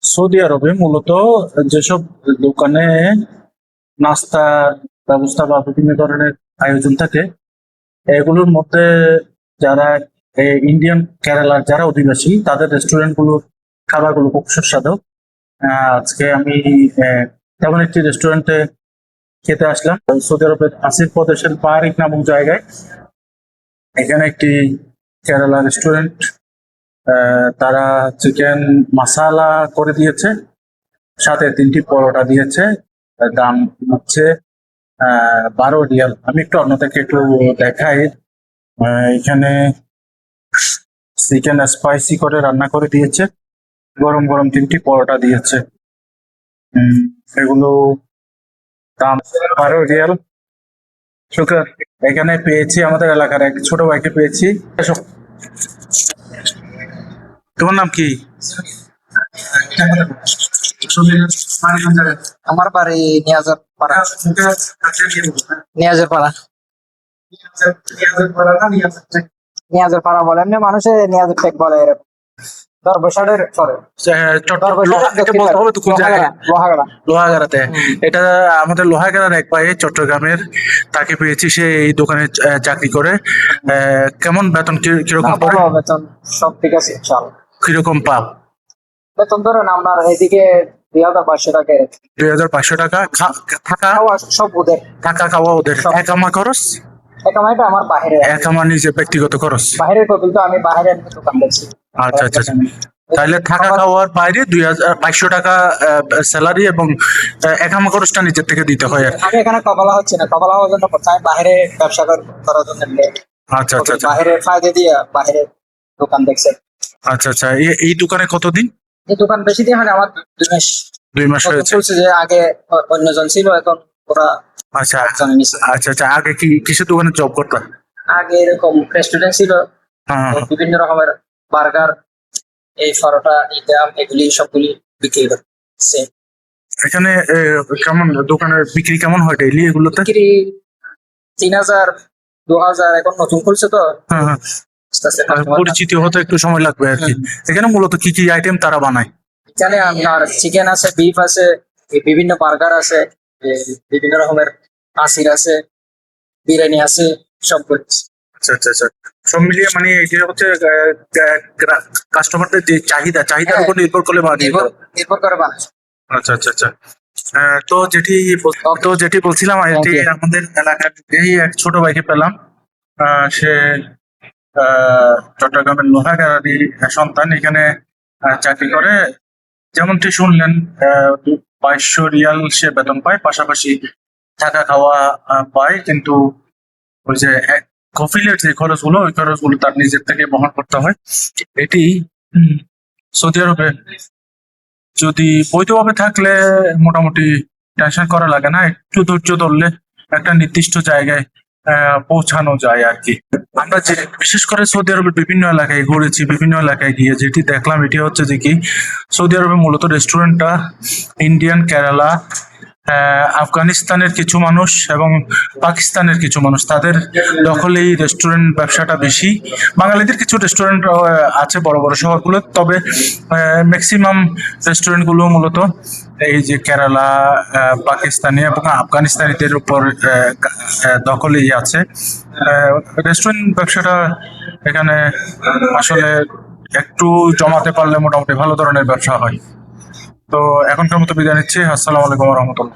Saudi আরবে মূলত যেসব দোকানে নাস্তার ব্যবস্থা বা বিভিন্ন ধরনের আয়োজন থাকে, এগুলোর মধ্যে যারা ইন্ডিয়ান কেরালার যারা অধিবাসী তাদের রেস্টুরেন্ট গুলোর খাবারগুলো খুব সুস্বাদু। আজকে আমি তেমন একটি রেস্টুরেন্টে খেতে আসলাম সৌদি আরবের আসির প্রদেশের পাহাড়িক নামক জায়গায়। এখানে একটি কেরালা রেস্টুরেন্ট, তারা চিকেন মাসালা করে দিয়েছে, সাথে 3টি পরোটা দিয়েছে। দাম হচ্ছে 12 রিয়াল। আমি একটু অন্যদেরকে একটু দেখাই। এখানে চিকেন স্পাইসি করে রান্না করে দিয়েছে, গরম গরম 3টি পরোটা দিয়েছে। এগুলো দাম 12 রিয়াল। শুক্র এখানে পেয়েছি আমাদের এলাকার এক ছোট ভাইকে পেয়েছি। এসো, তোমার নাম কি? আমার বাড়ি নিয়াজের পাড়া। নিয়াজের পাড়া নিয়াজের পাড়া বলে, এমনি মানুষে নিয়াজের টেক বলে। এরকম দরবসাটের চলে। লোহাগাড়া। লোহাগাড়াতে। এটা আমাদের লোহাগাড়ার এক ভাই চট্টগ্রামের, তাকে পেয়েছি। সে এই দোকানে চাকরি করে। কেমন বেতন, কিরকম ভালো বেতন, সব ঠিক আছে ইনশাআল্লাহ। কিরকম পাও? বেতন ধরেন আপনার এদিকে 2500 টাকা। 2500 টাকা। থাকা সব ওদের, থাকা খাওয়া ওদের, একামা খরচ? একামাইটা আমার বাইরে, একামা নিজে ব্যক্তিগত খরচ। বাইরের কবিল তো আমি বাইরে দোকান দেখছি। আচ্ছা আচ্ছা আচ্ছা। তাহলে থাকা খাওয়ার বাইরে 2200 টাকা স্যালারি, এবং একামা খরচটা নিজের থেকে দিতে হয় আর কি। আমি এখানে কপালা হচ্ছে না, কপালা হওয়ার জন্য করছি। আমি বাইরে ব্যবসা করার জন্য আচ্ছা আচ্ছা আচ্ছা বাইরে ফায়দা দিয়ে বাইরে দোকান দেখছে। আচ্ছা আচ্ছা। এই দোকানে কতদিন? এই দোকান বেশি দিন হয় না, আমার 2 মাস। 2 মাস হয়েছে। চলছে যে আগে অন্যজন ছিল, এখন ওরা আচ্ছা একজনে নিছে। আচ্ছা আচ্ছা। আগে কি কিসের দোকানে জব করতেন? আগে এরকম রেস্টুরেন্ট ছিল, হ্যাঁ হ্যাঁ। বিভিন্ন রকমের বার্গার, এই পরোটা, ইদাম, এগুলি সবগুলি বিক্রি করছে। এখানে কেমন দোকানের বিক্রি কেমন হয় ডেইলি এগুলোতে? বিক্রি 3000 2000, এখন নতুন খুলছে তো। হ্যাঁ হ্যাঁ। আস্তে আস্তে customer পরিচিতি হতে একটু সময় লাগবে আর কি। এখানে মূলত কি কি আইটেম তারা বানায়? এখানে আপনার চিকেন আছে, বিফ আছে, বিভিন্ন বার্গার আছে, বিভিন্ন রকমের আসির আছে, বিরিয়ানি আছে, সব কিছু। আচ্ছা আচ্ছা আচ্ছা। সব মিলিয়ে মানে এটা হচ্ছে কাস্টমারদের যে চাহিদার উপর নির্ভর করে বানিয়ে দেওয়া। নির্ভর করে বানায়। আচ্ছা আচ্ছা আচ্ছা। তো যেটি বলছিলাম, এটি আমাদের এলাকার এই এক ছোট ভাইকে পেলাম। সে চট্টগ্রামের লোহাগাড়ারই সন্তান, এখানে চাকরি করে। যেমনটি শুনলেন, 2200 রিয়াল সে বেতন পায়, পাশাপাশি থাকা খাওয়া পায়। কিন্তু ওই যে কফিলের যে খরচগুলো, ওই খরচগুলো তার নিজের থেকে বহন করতে হয়। এটি সৌদি আরবে যদি বৈধভাবে থাকলে মোটামুটি টেনশন করা লাগে না, একটু ধৈর্য ধরলে একটা নির্দিষ্ট জায়গায় পৌঁছানো যায় আর কি। আমরা যে বিশেষ করে সৌদি আরবের বিভিন্ন এলাকায় ঘুরেছি, বিভিন্ন এলাকায় গিয়ে যেটি দেখলাম এটি হচ্ছে যে কি, সৌদি আরবে মূলত রেস্টুরেন্টটা ইন্ডিয়ান, কেরালা, আফগানিস্তানের কিছু মানুষ এবং পাকিস্তানের কিছু মানুষ, তাদের দখলে এই রেস্টুরেন্ট ব্যবসাটা বেশি। বাঙালিদের কিছু রেস্টুরেন্ট আছে বড় বড় শহরগুলো, তবে ম্যাক্সিমাম রেস্টুরেন্টগুলো মূলত এই যে কেরালা, পাকিস্তানি এবং আফগানিস্তানিদের উপর দখলেই আছে। রেস্টুরেন্ট ব্যবসাটা এখানে আসলে একটু জমাতে পারলে মোটামুটি ভালো ধরনের ব্যবসা হয়। তো এখনকার মতো বিদায় নিচ্ছি। আসসালামু আলাইকুম ওয়া রাহমাতুল্লাহ।